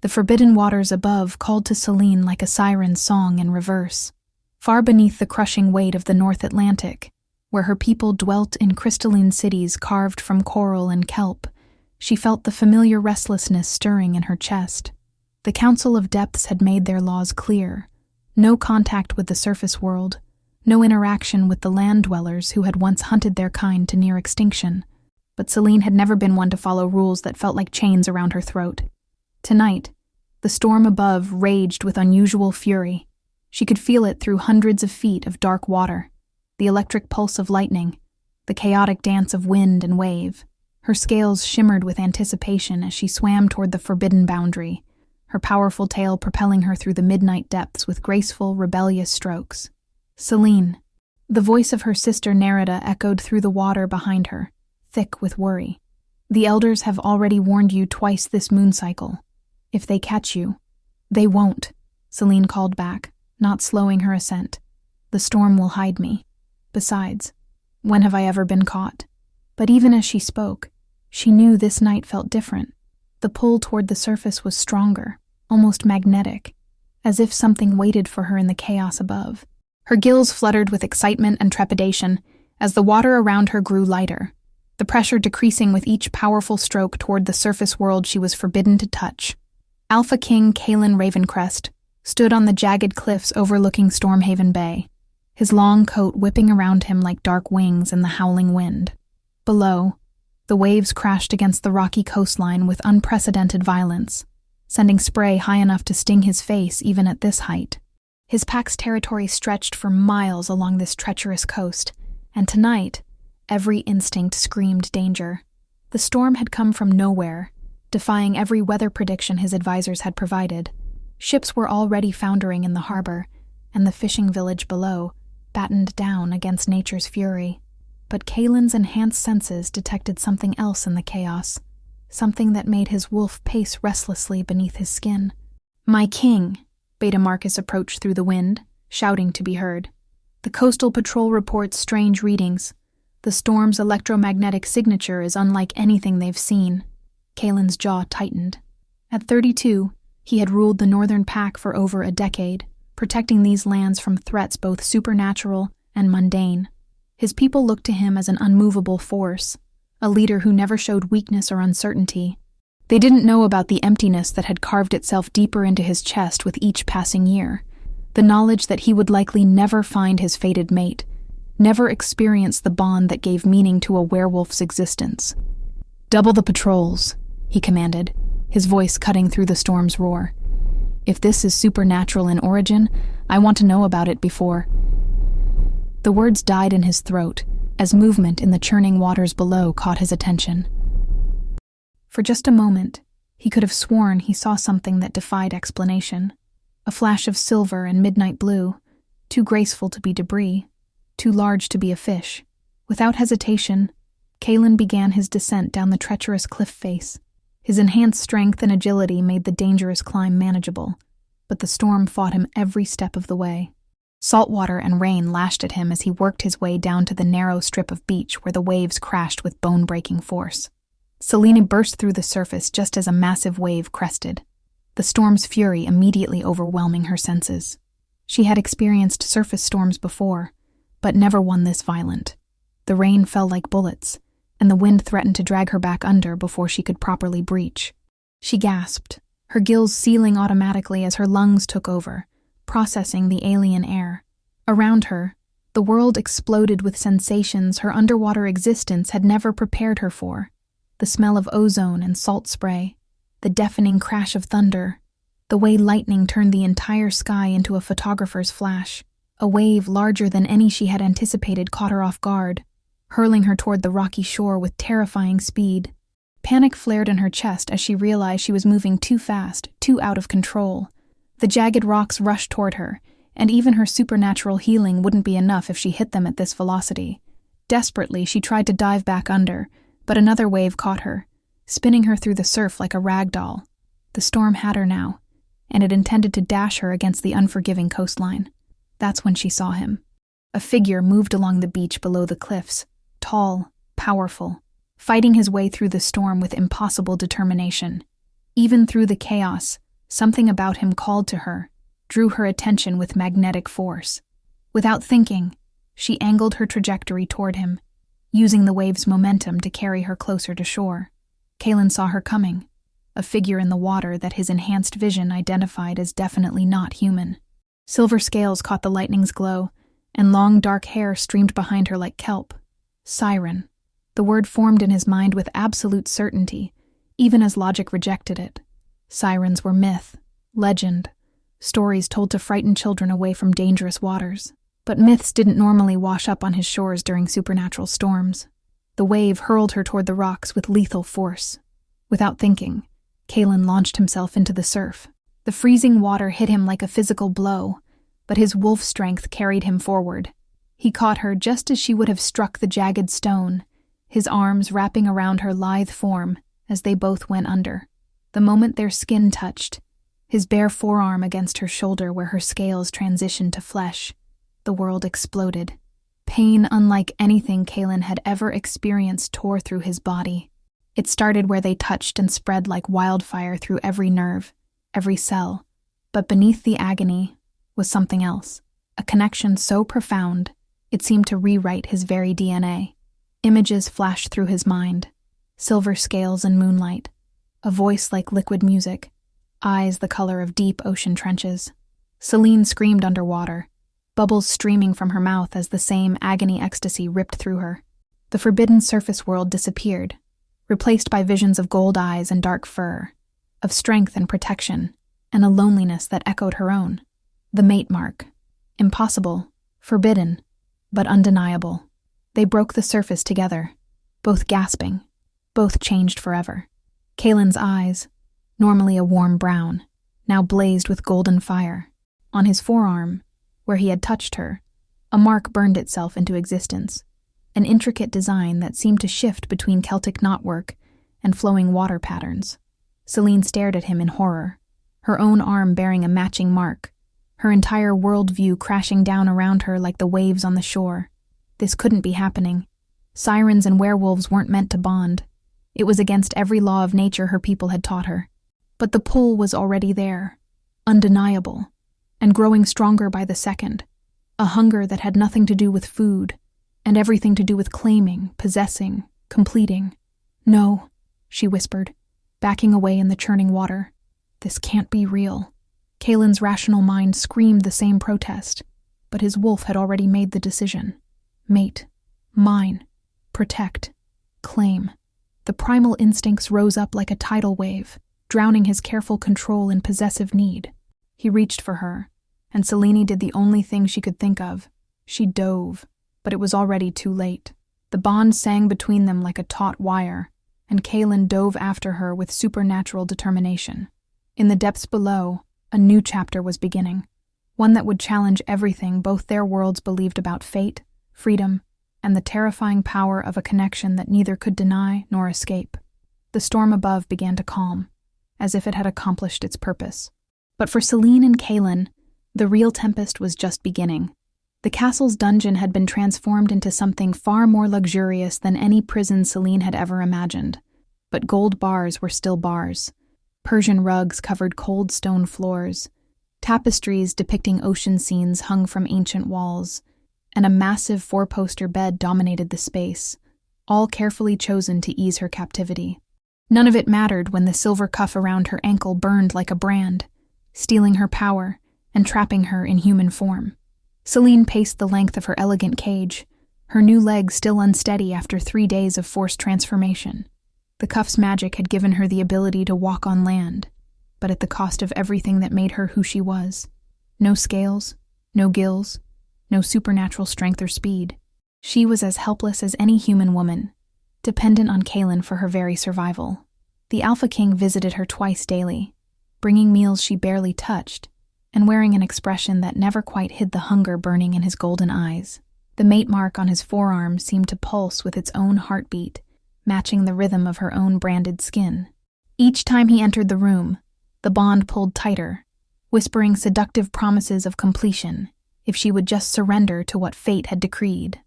The forbidden waters above called to Celine like a siren's song in reverse. Far beneath the crushing weight of the North Atlantic, where her people dwelt in crystalline cities carved from coral and kelp, she felt the familiar restlessness stirring in her chest. The Council of Depths had made their laws clear. No contact with the surface world, no interaction with the land dwellers who had once hunted their kind to near extinction. But Celine had never been one to follow rules that felt like chains around her throat. Tonight, the storm above raged with unusual fury. She could feel it through hundreds of feet of dark water, the electric pulse of lightning, the chaotic dance of wind and wave. Her scales shimmered with anticipation as she swam toward the forbidden boundary, her powerful tail propelling her through the midnight depths with graceful, rebellious strokes. Celine. The voice of her sister Nerida echoed through the water behind her, thick with worry. The elders have already warned you twice this moon cycle. If they catch you, they won't, Celine called back, not slowing her ascent. The storm will hide me. Besides, when have I ever been caught? But even as she spoke, she knew this night felt different. The pull toward the surface was stronger, almost magnetic, as if something waited for her in the chaos above. Her gills fluttered with excitement and trepidation as the water around her grew lighter, the pressure decreasing with each powerful stroke toward the surface world she was forbidden to touch. Alpha King Kalen Ravencrest stood on the jagged cliffs overlooking Stormhaven Bay, his long coat whipping around him like dark wings in the howling wind. Below, the waves crashed against the rocky coastline with unprecedented violence, sending spray high enough to sting his face even at this height. His pack's territory stretched for miles along this treacherous coast, and tonight, every instinct screamed danger. The storm had come from nowhere, defying every weather prediction his advisors had provided. Ships were already foundering in the harbor, and the fishing village below battened down against nature's fury. But Kalen's enhanced senses detected something else in the chaos, something that made his wolf pace restlessly beneath his skin. "My king," Beta Marcus approached through the wind, shouting to be heard. "The coastal patrol reports strange readings. The storm's electromagnetic signature is unlike anything they've seen." Kalen's jaw tightened. At 32, he had ruled the Northern Pack for over a decade, protecting these lands from threats both supernatural and mundane. His people looked to him as an unmovable force, a leader who never showed weakness or uncertainty. They didn't know about the emptiness that had carved itself deeper into his chest with each passing year, the knowledge that he would likely never find his fated mate, never experience the bond that gave meaning to a werewolf's existence. "Double the patrols," he commanded, his voice cutting through the storm's roar. "If this is supernatural in origin, I want to know about it before." The words died in his throat as movement in the churning waters below caught his attention. For just a moment, he could have sworn he saw something that defied explanation. A flash of silver and midnight blue, too graceful to be debris, too large to be a fish. Without hesitation, Kalen began his descent down the treacherous cliff face. His enhanced strength and agility made the dangerous climb manageable, but the storm fought him every step of the way. Salt water and rain lashed at him as he worked his way down to the narrow strip of beach where the waves crashed with bone-breaking force. Selena burst through the surface just as a massive wave crested, the storm's fury immediately overwhelming her senses. She had experienced surface storms before, but never one this violent. The rain fell like bullets, and the wind threatened to drag her back under before she could properly breach. She gasped, her gills sealing automatically as her lungs took over, processing the alien air. Around her, the world exploded with sensations her underwater existence had never prepared her for. The smell of ozone and salt spray, the deafening crash of thunder, the way lightning turned the entire sky into a photographer's flash. A wave larger than any she had anticipated caught her off guard, hurling her toward the rocky shore with terrifying speed. Panic flared in her chest as she realized she was moving too fast, too out of control. The jagged rocks rushed toward her, and even her supernatural healing wouldn't be enough if she hit them at this velocity. Desperately, she tried to dive back under, but another wave caught her, spinning her through the surf like a rag doll. The storm had her now, and it intended to dash her against the unforgiving coastline. That's when she saw him. A figure moved along the beach below the cliffs, tall, powerful, fighting his way through the storm with impossible determination. Even through the chaos, Something about him called to her, drew her attention with magnetic force. Without thinking, she angled her trajectory toward him, using the wave's momentum to carry her closer to shore. Kaelin saw her coming, a figure in the water that his enhanced vision identified as definitely not human. Silver scales caught the lightning's glow, and long dark hair streamed behind her like kelp. Siren. The word formed in his mind with absolute certainty, even as logic rejected it. Sirens were myth, legend, stories told to frighten children away from dangerous waters. But myths didn't normally wash up on his shores during supernatural storms. The wave hurled her toward the rocks with lethal force. Without thinking, Kaelin launched himself into the surf. The freezing water hit him like a physical blow, but his wolf strength carried him forward. He caught her just as she would have struck the jagged stone, his arms wrapping around her lithe form as they both went under. The moment their skin touched, his bare forearm against her shoulder where her scales transitioned to flesh, the world exploded. Pain unlike anything Kaelin had ever experienced tore through his body. It started where they touched and spread like wildfire through every nerve, every cell. But beneath the agony was something else, a connection so profound it seemed to rewrite his very DNA. Images flashed through his mind, silver scales and moonlight, a voice like liquid music, eyes the color of deep ocean trenches. Selene screamed underwater, bubbles streaming from her mouth as the same agony ecstasy ripped through her. The forbidden surface world disappeared, replaced by visions of gold eyes and dark fur, of strength and protection, and a loneliness that echoed her own. The mate mark. Impossible, forbidden, but undeniable. They broke the surface together, both gasping, both changed forever. Kaelin's eyes, normally a warm brown, now blazed with golden fire. On his forearm, where he had touched her, a mark burned itself into existence, an intricate design that seemed to shift between Celtic knotwork and flowing water patterns. Selene stared at him in horror, her own arm bearing a matching mark, her entire worldview crashing down around her like the waves on the shore. This couldn't be happening. Sirens and werewolves weren't meant to bond. It was against every law of nature her people had taught her. But the pull was already there, undeniable, and growing stronger by the second, a hunger that had nothing to do with food, and everything to do with claiming, possessing, completing. "No," she whispered, backing away in the churning water. "This can't be real." Kaelin's rational mind screamed the same protest, but his wolf had already made the decision. Mate, mine, protect, claim. The primal instincts rose up like a tidal wave, drowning his careful control in possessive need. He reached for her, and Selene did the only thing she could think of. She dove, but it was already too late. The bond sang between them like a taut wire, and Kaelin dove after her with supernatural determination. In the depths below, a new chapter was beginning, one that would challenge everything both their worlds believed about fate, freedom, and the terrifying power of a connection that neither could deny nor escape. The storm above began to calm, as if it had accomplished its purpose. But for Selene and Kaelin, the real tempest was just beginning. The castle's dungeon had been transformed into something far more luxurious than any prison Selene had ever imagined. But gold bars were still bars. Persian rugs covered cold stone floors. Tapestries depicting ocean scenes hung from ancient walls, and a massive four-poster bed dominated the space, all carefully chosen to ease her captivity. None of it mattered when the silver cuff around her ankle burned like a brand, stealing her power and trapping her in human form. Selene paced the length of her elegant cage, her new legs still unsteady after 3 days of forced transformation. The cuff's magic had given her the ability to walk on land, but at the cost of everything that made her who she was. No scales, no gills, no supernatural strength or speed. She was as helpless as any human woman, dependent on Kaelin for her very survival. The Alpha King visited her twice daily, bringing meals she barely touched, and wearing an expression that never quite hid the hunger burning in his golden eyes. The mate mark on his forearm seemed to pulse with its own heartbeat, matching the rhythm of her own branded skin. Each time he entered the room, the bond pulled tighter, whispering seductive promises of completion if she would just surrender to what fate had decreed.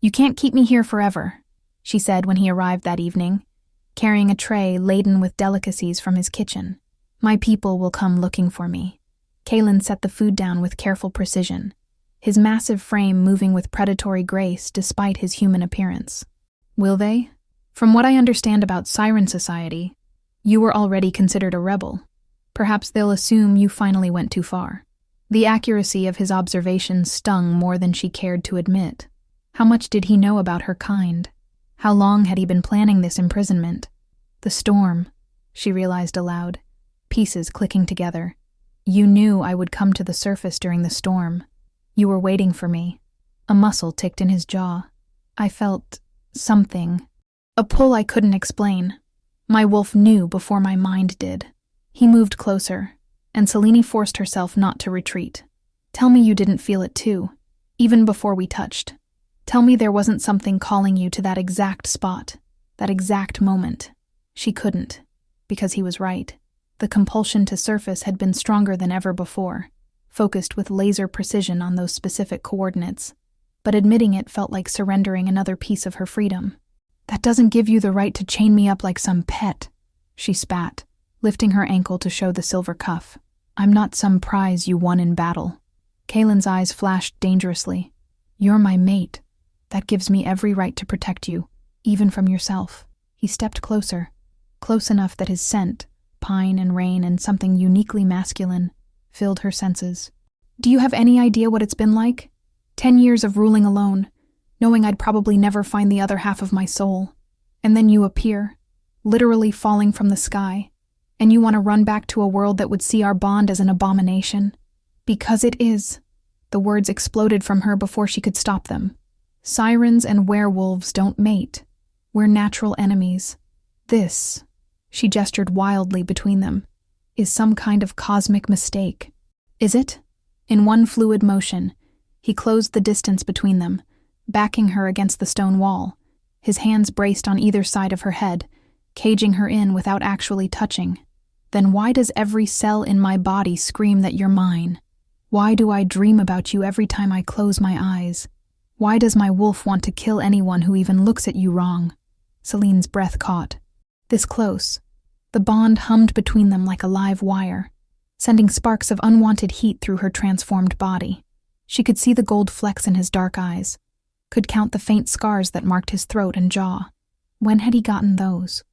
"You can't keep me here forever," she said when he arrived that evening, carrying a tray laden with delicacies from his kitchen. My people will come looking for me. Kalen set the food down with careful precision, his massive frame moving with predatory grace despite his human appearance. Will they? From what I understand about Siren Society, you were already considered a rebel. Perhaps they'll assume you finally went too far. The accuracy of his observations stung more than she cared to admit. How much did he know about her kind? How long had he been planning this imprisonment? The storm, she realized aloud, pieces clicking together. You knew I would come to the surface during the storm. You were waiting for me. A muscle ticked in his jaw. I felt something. A pull I couldn't explain. My wolf knew before my mind did. He moved closer, and Selene forced herself not to retreat. Tell me you didn't feel it too, even before we touched. Tell me there wasn't something calling you to that exact spot, that exact moment. She couldn't, because he was right. The compulsion to surface had been stronger than ever before, focused with laser precision on those specific coordinates. But admitting it felt like surrendering another piece of her freedom. That doesn't give you the right to chain me up like some pet, she spat, lifting her ankle to show the silver cuff. I'm not some prize you won in battle. Kalen's eyes flashed dangerously. You're my mate. That gives me every right to protect you, even from yourself. He stepped closer, close enough that his scent, pine and rain and something uniquely masculine, filled her senses. Do you have any idea what it's been like? 10 years of ruling alone, knowing I'd probably never find the other half of my soul. And then you appear, literally falling from the sky, and you want to run back to a world that would see our bond as an abomination. Because it is. The words exploded from her before she could stop them. Sirens and werewolves don't mate. We're natural enemies. This, she gestured wildly between them, is some kind of cosmic mistake. Is it? In one fluid motion, he closed the distance between them, backing her against the stone wall, his hands braced on either side of her head, caging her in without actually touching. Then why does every cell in my body scream that you're mine? Why do I dream about you every time I close my eyes? Why does my wolf want to kill anyone who even looks at you wrong? Selene's breath caught. This close, the bond hummed between them like a live wire, sending sparks of unwanted heat through her transformed body. She could see the gold flecks in his dark eyes, could count the faint scars that marked his throat and jaw. When had he gotten those?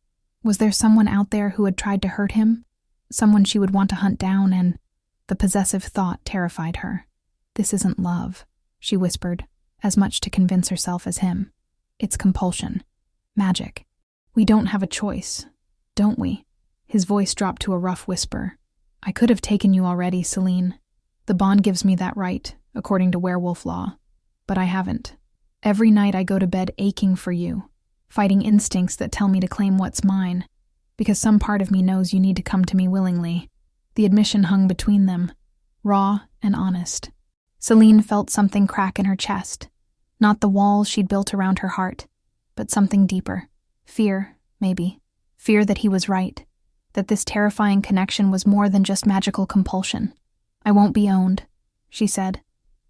Was there someone out there who had tried to hurt him? Someone she would want to hunt down, and the possessive thought terrified her. This isn't love, she whispered, as much to convince herself as him. It's compulsion. Magic. We don't have a choice, don't we? His voice dropped to a rough whisper. I could have taken you already, Selene. The bond gives me that right, according to werewolf law. But I haven't. Every night I go to bed aching for you, fighting instincts that tell me to claim what's mine, because some part of me knows you need to come to me willingly. The admission hung between them, raw and honest. Selene felt something crack in her chest, not the walls she'd built around her heart, but something deeper. Fear, maybe. Fear that he was right, that this terrifying connection was more than just magical compulsion. I won't be owned, she said,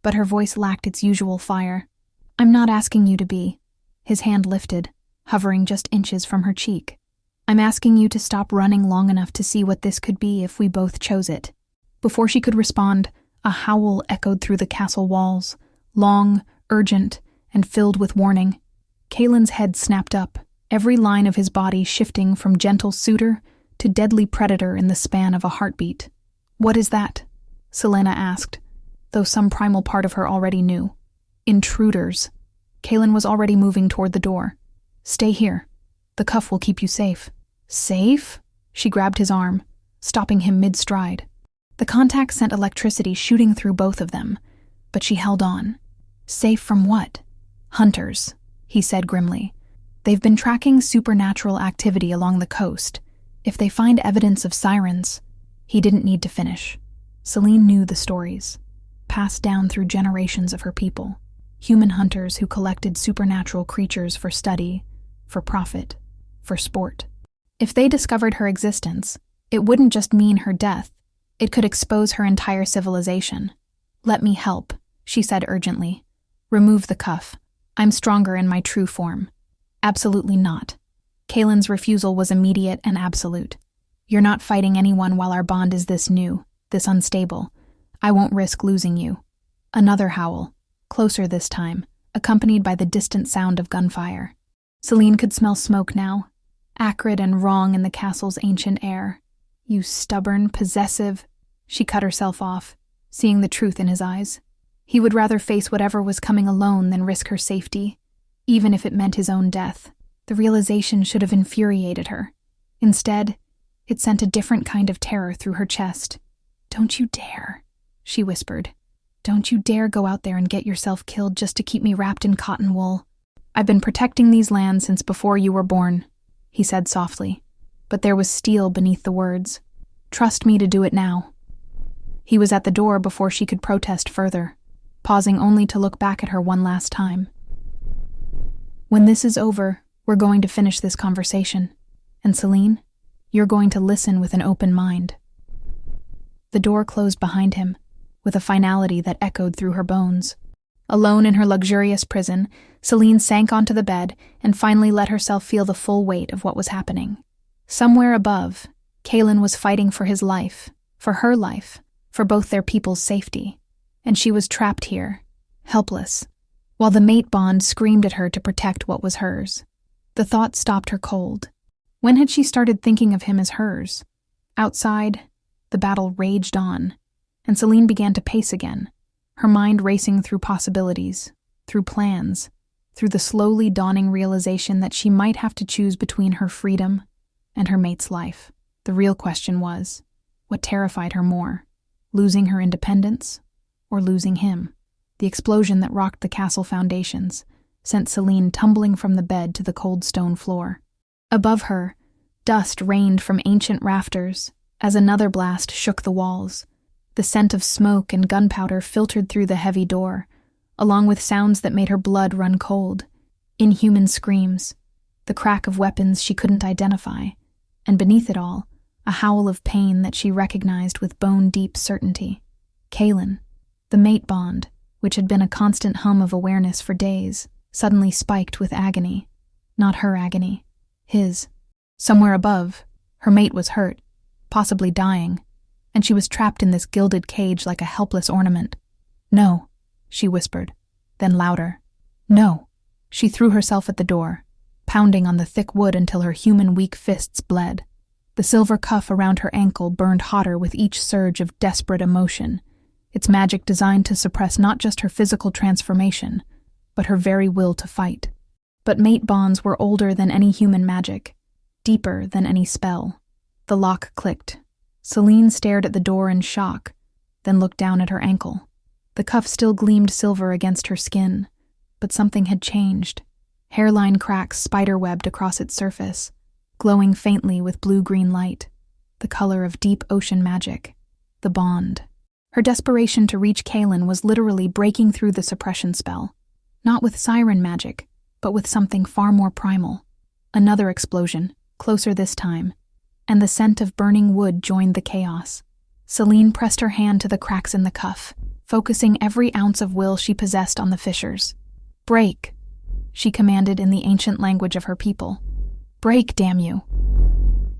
but her voice lacked its usual fire. I'm not asking you to be. His hand lifted, hovering just inches from her cheek. I'm asking you to stop running long enough to see what this could be if we both chose it. Before she could respond, a howl echoed through the castle walls, long, urgent, and filled with warning. Kalen's head snapped up, every line of his body shifting from gentle suitor to deadly predator in the span of a heartbeat. What is that? Selena asked, though some primal part of her already knew. Intruders. Kalen was already moving toward the door. Stay here. The cuff will keep you safe. Safe? She grabbed his arm, stopping him mid-stride. The contact sent electricity shooting through both of them, but she held on. Safe from what? Hunters, he said grimly. They've been tracking supernatural activity along the coast. If they find evidence of sirens, he didn't need to finish. Selene knew the stories, passed down through generations of her people. Human hunters who collected supernatural creatures for study, for profit, for sport. If they discovered her existence, it wouldn't just mean her death. It could expose her entire civilization. Let me help, she said urgently. Remove the cuff. I'm stronger in my true form. Absolutely not. Kalen's refusal was immediate and absolute. You're not fighting anyone while our bond is this new, this unstable. I won't risk losing you." Another howl, closer this time, accompanied by the distant sound of gunfire. Celine could smell smoke now, acrid and wrong in the castle's ancient air. "You stubborn, possessive—" She cut herself off, seeing the truth in his eyes. He would rather face whatever was coming alone than risk her safety, even if it meant his own death. The realization should have infuriated her. Instead, it sent a different kind of terror through her chest. "Don't you dare," she whispered. "Don't you dare go out there and get yourself killed just to keep me wrapped in cotton wool." "I've been protecting these lands since before you were born," he said softly, but there was steel beneath the words. "Trust me to do it now." He was at the door before she could protest further, pausing only to look back at her one last time. "When this is over, we're going to finish this conversation. And Celine, you're going to listen with an open mind." The door closed behind him, with a finality that echoed through her bones. Alone in her luxurious prison, Celine sank onto the bed and finally let herself feel the full weight of what was happening. Somewhere above, Kaelin was fighting for his life, for her life, for both their people's safety. And she was trapped here, helpless, while the mate bond screamed at her to protect what was hers. The thought stopped her cold. When had she started thinking of him as hers? Outside, the battle raged on, and Celine began to pace again, her mind racing through possibilities, through plans, through the slowly dawning realization that she might have to choose between her freedom and her mate's life. The real question was, what terrified her more, losing her independence or losing him? The explosion that rocked the castle foundations sent Celine tumbling from the bed to the cold stone floor. Above her, dust rained from ancient rafters as another blast shook the walls. The scent of smoke and gunpowder filtered through the heavy door, along with sounds that made her blood run cold. Inhuman screams, the crack of weapons she couldn't identify, and beneath it all, a howl of pain that she recognized with bone-deep certainty. Kaelin, the mate bond, which had been a constant hum of awareness for days, suddenly spiked with agony. Not her agony, his. Somewhere above, her mate was hurt, possibly dying, and she was trapped in this gilded cage like a helpless ornament. "No," she whispered, then louder. "No." She threw herself at the door, pounding on the thick wood until her human weak fists bled. The silver cuff around her ankle burned hotter with each surge of desperate emotion, its magic designed to suppress not just her physical transformation, but her very will to fight. But mate bonds were older than any human magic, deeper than any spell. The lock clicked. Celine stared at the door in shock, then looked down at her ankle. The cuff still gleamed silver against her skin, but something had changed. Hairline cracks spiderwebbed across its surface, glowing faintly with blue-green light, the color of deep ocean magic. The bond. Her desperation to reach Kaelin was literally breaking through the suppression spell, not with siren magic, but with something far more primal. Another explosion, closer this time, and the scent of burning wood joined the chaos. Celine pressed her hand to the cracks in the cuff, focusing every ounce of will she possessed on the fissures. "Break," she commanded in the ancient language of her people. "Break, damn you."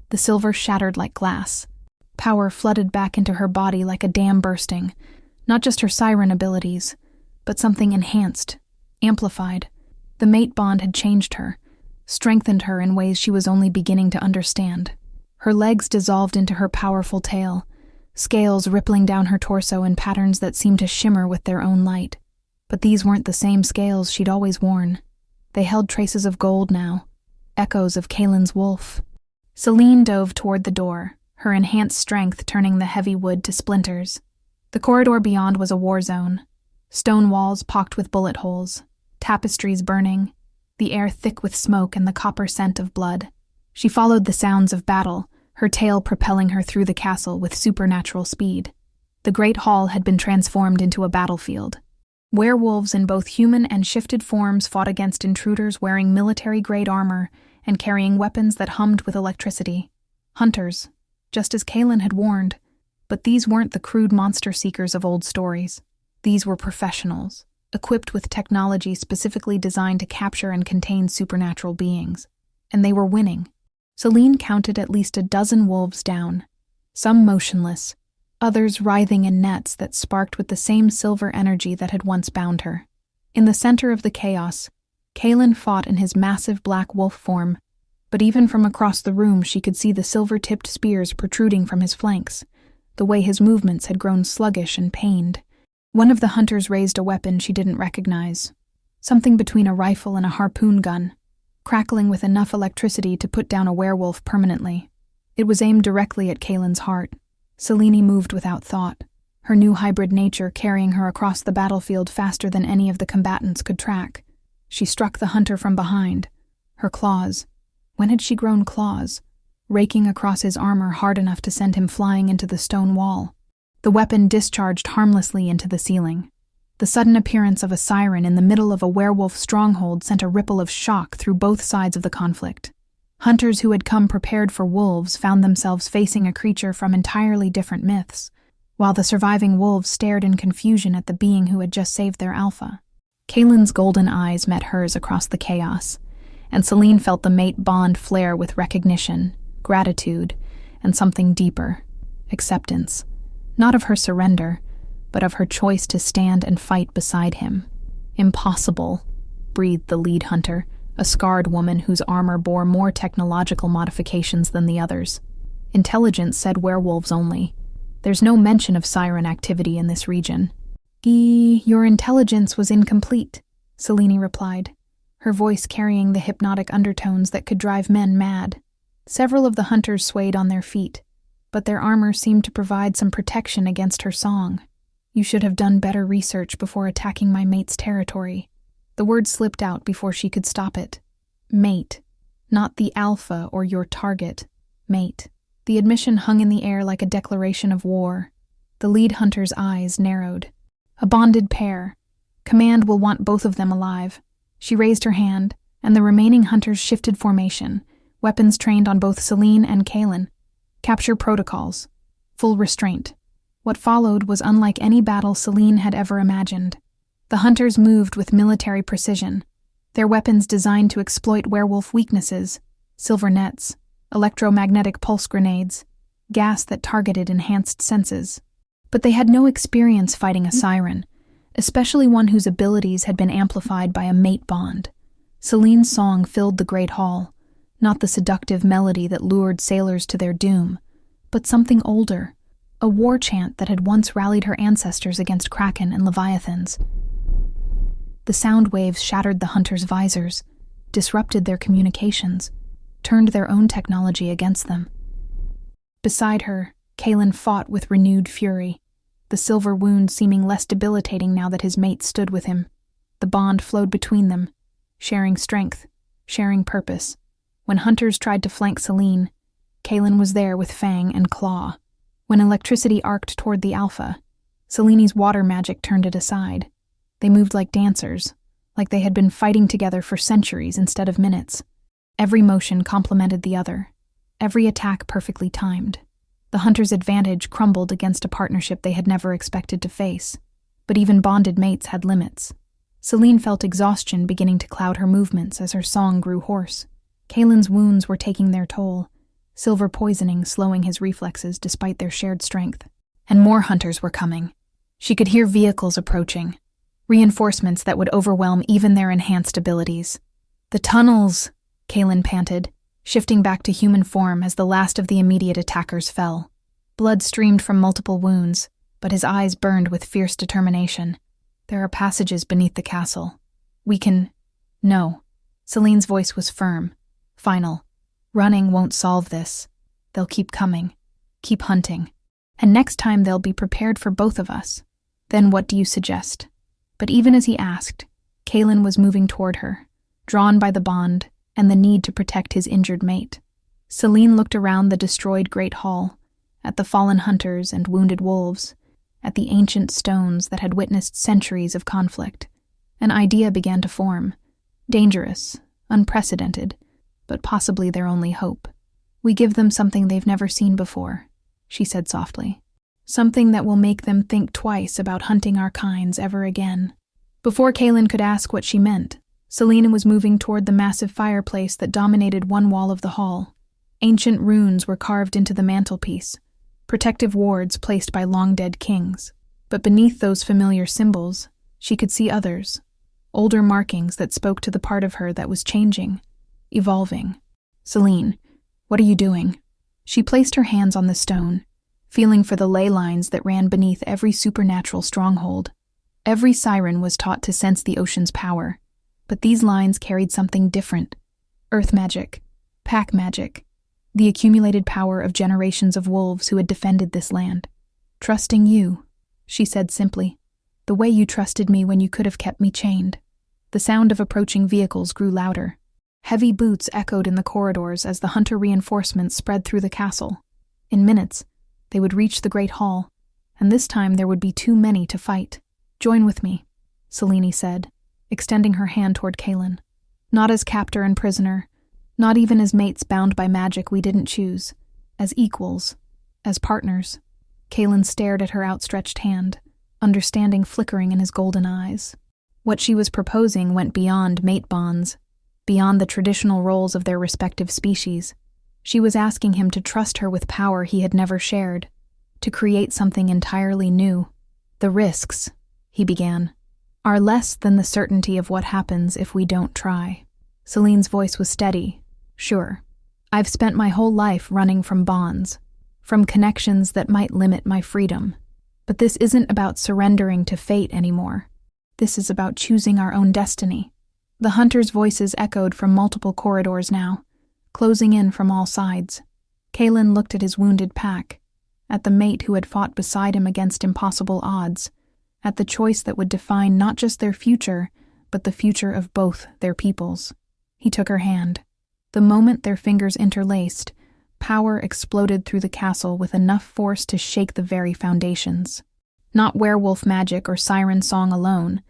The silver shattered like glass. Power flooded back into her body like a dam bursting, not just her siren abilities, but something enhanced, amplified. The mate bond had changed her, strengthened her in ways she was only beginning to understand. Her legs dissolved into her powerful tail, scales rippling down her torso in patterns that seemed to shimmer with their own light. But these weren't the same scales she'd always worn. They held traces of gold now, echoes of Kaelin's wolf. Celine dove toward the door, her enhanced strength turning the heavy wood to splinters. The corridor beyond was a war zone. Stone walls pocked with bullet holes, tapestries burning, the air thick with smoke and the copper scent of blood. She followed the sounds of battle, her tail propelling her through the castle with supernatural speed. The great hall had been transformed into a battlefield. Werewolves in both human and shifted forms fought against intruders wearing military-grade armor and carrying weapons that hummed with electricity. Hunters, just as Kaelin had warned, but these weren't the crude monster seekers of old stories. These were professionals, equipped with technology specifically designed to capture and contain supernatural beings. And they were winning. Celine counted at least a dozen wolves down, some motionless, others writhing in nets that sparked with the same silver energy that had once bound her. In the center of the chaos, Kalen fought in his massive black wolf form, but even from across the room she could see the silver-tipped spears protruding from his flanks, the way his movements had grown sluggish and pained. One of the hunters raised a weapon she didn't recognize, something between a rifle and a harpoon gun, crackling with enough electricity to put down a werewolf permanently. It was aimed directly at Kalen's heart. Selene moved without thought, her new hybrid nature carrying her across the battlefield faster than any of the combatants could track. She struck the hunter from behind, her claws. When had she grown claws? Raking across his armor hard enough to send him flying into the stone wall. The weapon discharged harmlessly into the ceiling. The sudden appearance of a siren in the middle of a werewolf stronghold sent a ripple of shock through both sides of the conflict. Hunters who had come prepared for wolves found themselves facing a creature from entirely different myths, while the surviving wolves stared in confusion at the being who had just saved their alpha. Kalen's golden eyes met hers across the chaos, and Selene felt the mate bond flare with recognition, gratitude, and something deeper, acceptance, not of her surrender, but of her choice to stand and fight beside him. Impossible, breathed the lead hunter, a scarred woman whose armor bore more technological modifications than the others. Intelligence said werewolves only. There's no mention of siren activity in this region. Your intelligence was incomplete, Selene replied, her voice carrying the hypnotic undertones that could drive men mad. Several of the hunters swayed on their feet, but their armor seemed to provide some protection against her song. You should have done better research before attacking my mate's territory. The word slipped out before she could stop it. Mate. Not the alpha or your target. Mate. The admission hung in the air like a declaration of war. The lead hunter's eyes narrowed. A bonded pair. Command will want both of them alive. She raised her hand, and the remaining hunters shifted formation, weapons trained on both Selene and Kalen. Capture protocols. Full restraint. What followed was unlike any battle Selene had ever imagined. The hunters moved with military precision, their weapons designed to exploit werewolf weaknesses, silver nets, electromagnetic pulse grenades, gas that targeted enhanced senses. But they had no experience fighting a siren, especially one whose abilities had been amplified by a mate bond. Selene's song filled the great hall, not the seductive melody that lured sailors to their doom, but something older, a war chant that had once rallied her ancestors against kraken and leviathans. The sound waves shattered the hunters' visors, disrupted their communications, turned their own technology against them. Beside her, Kalen fought with renewed fury, the silver wound seeming less debilitating now that his mate stood with him. The bond flowed between them, sharing strength, sharing purpose. When hunters tried to flank Selene, Kalen was there with fang and claw. When electricity arced toward the alpha, Selene's water magic turned it aside. They moved like dancers, like they had been fighting together for centuries instead of minutes. Every motion complemented the other, every attack perfectly timed. The hunters' advantage crumbled against a partnership they had never expected to face. But even bonded mates had limits. Selene felt exhaustion beginning to cloud her movements as her song grew hoarse. Kalen's wounds were taking their toll, silver poisoning slowing his reflexes despite their shared strength. And more hunters were coming. She could hear vehicles approaching, reinforcements that would overwhelm even their enhanced abilities. The tunnels, Kalen panted, shifting back to human form as the last of the immediate attackers fell. Blood streamed from multiple wounds, but his eyes burned with fierce determination. There are passages beneath the castle. We can... No. Selene's voice was firm, final. Running won't solve this. They'll keep coming, keep hunting. And next time they'll be prepared for both of us. Then what do you suggest? But even as he asked, Kalen was moving toward her, drawn by the bond and the need to protect his injured mate. Selene looked around the destroyed great hall, at the fallen hunters and wounded wolves, at the ancient stones that had witnessed centuries of conflict. An idea began to form, dangerous, unprecedented, but possibly their only hope. We give them something they've never seen before, she said softly. Something that will make them think twice about hunting our kinds ever again. Before Kalen could ask what she meant, Selene was moving toward the massive fireplace that dominated one wall of the hall. Ancient runes were carved into the mantelpiece, protective wards placed by long-dead kings. But beneath those familiar symbols, she could see others, older markings that spoke to the part of her that was changing, evolving. "Celine, what are you doing?" She placed her hands on the stone, feeling for the ley lines that ran beneath every supernatural stronghold. Every siren was taught to sense the ocean's power, but these lines carried something different. Earth magic, pack magic, the accumulated power of generations of wolves who had defended this land. "Trusting you," she said simply, "the way you trusted me when you could have kept me chained." The sound of approaching vehicles grew louder. Heavy boots echoed in the corridors as the hunter reinforcements spread through the castle. In minutes, they would reach the Great Hall, and this time there would be too many to fight. "Join with me," Selene said, extending her hand toward Kaelin. "Not as captor and prisoner, not even as mates bound by magic we didn't choose. As equals, as partners." Kaelin stared at her outstretched hand, understanding flickering in his golden eyes. What she was proposing went beyond mate bonds, beyond the traditional roles of their respective species. She was asking him to trust her with power he had never shared, to create something entirely new. "The risks," he began, "are less than the certainty of what happens if we don't try." Celine's voice was steady. "Sure, I've spent my whole life running from bonds, from connections that might limit my freedom. But this isn't about surrendering to fate anymore. This is about choosing our own destiny." The hunters' voices echoed from multiple corridors now, closing in from all sides. Kaelin looked at his wounded pack, at the mate who had fought beside him against impossible odds, at the choice that would define not just their future, but the future of both their peoples. He took her hand. The moment their fingers interlaced, power exploded through the castle with enough force to shake the very foundations. Not werewolf magic or siren song alone,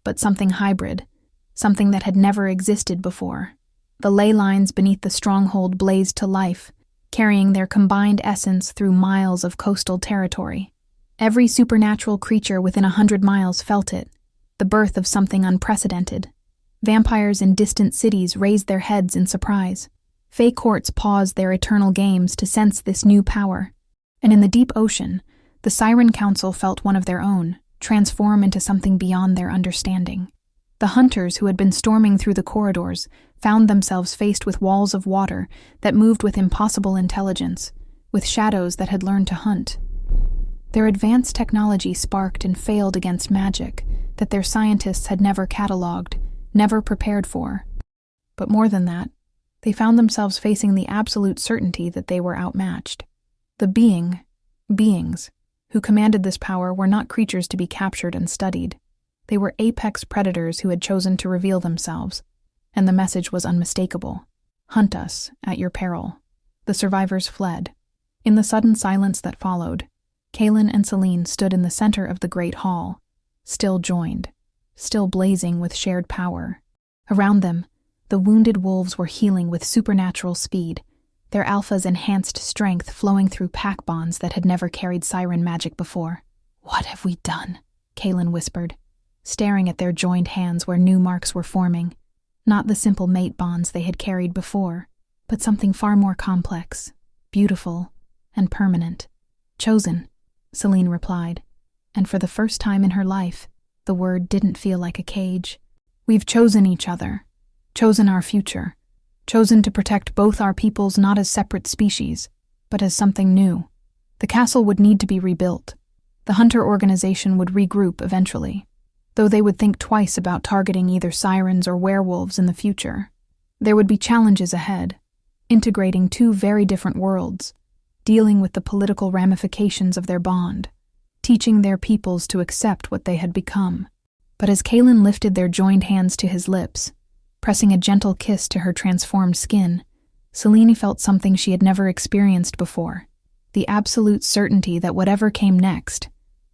but something hybrid, something that had never existed before. The ley lines beneath the stronghold blazed to life, carrying their combined essence through miles of coastal territory. Every supernatural creature within 100 miles felt it, the birth of something unprecedented. Vampires in distant cities raised their heads in surprise. Fey courts paused their eternal games to sense this new power. And in the deep ocean, the Siren Council felt one of their own, transform into something beyond their understanding. The hunters who had been storming through the corridors found themselves faced with walls of water that moved with impossible intelligence, with shadows that had learned to hunt. Their advanced technology sparked and failed against magic that their scientists had never catalogued, never prepared for. But more than that, they found themselves facing the absolute certainty that they were outmatched. The beings, who commanded this power were not creatures to be captured and studied. They were apex predators who had chosen to reveal themselves, and the message was unmistakable. "Hunt us, at your peril." The survivors fled. In the sudden silence that followed, Kaelin and Selene stood in the center of the great hall, still joined, still blazing with shared power. Around them, the wounded wolves were healing with supernatural speed, their alpha's enhanced strength flowing through pack bonds that had never carried siren magic before. "What have we done?" Kaelin whispered, staring at their joined hands where new marks were forming. Not the simple mate bonds they had carried before, but something far more complex, beautiful, and permanent. "Chosen," Selene replied, and for the first time in her life, the word didn't feel like a cage. "We've chosen each other, chosen our future, chosen to protect both our peoples not as separate species, but as something new. The castle would need to be rebuilt. The hunter organization would regroup eventually, though they would think twice about targeting either sirens or werewolves in the future. There would be challenges ahead, integrating two very different worlds, dealing with the political ramifications of their bond, teaching their peoples to accept what they had become. But as Kaelin lifted their joined hands to his lips, pressing a gentle kiss to her transformed skin, Selene felt something she had never experienced before, the absolute certainty that whatever came next,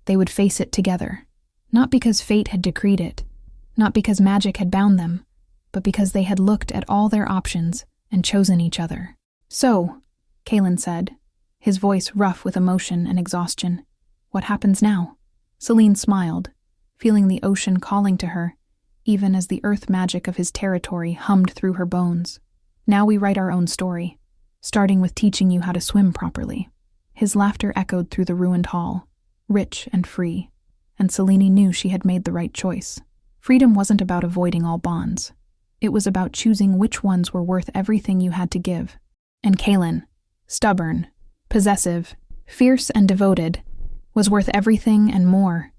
they would face it together. Not because fate had decreed it, not because magic had bound them, but because they had looked at all their options and chosen each other. "So," Kaelin said, his voice rough with emotion and exhaustion, "what happens now?" Selene smiled, feeling the ocean calling to her, even as the earth magic of his territory hummed through her bones. "Now we write our own story. starting with teaching you how to swim properly. His laughter echoed through the ruined hall, rich and free, and Selene knew she had made the right choice. Freedom wasn't about avoiding all bonds. It was about choosing which ones were worth everything you had to give. And Kaelin, stubborn, possessive, fierce and devoted, was worth everything and more.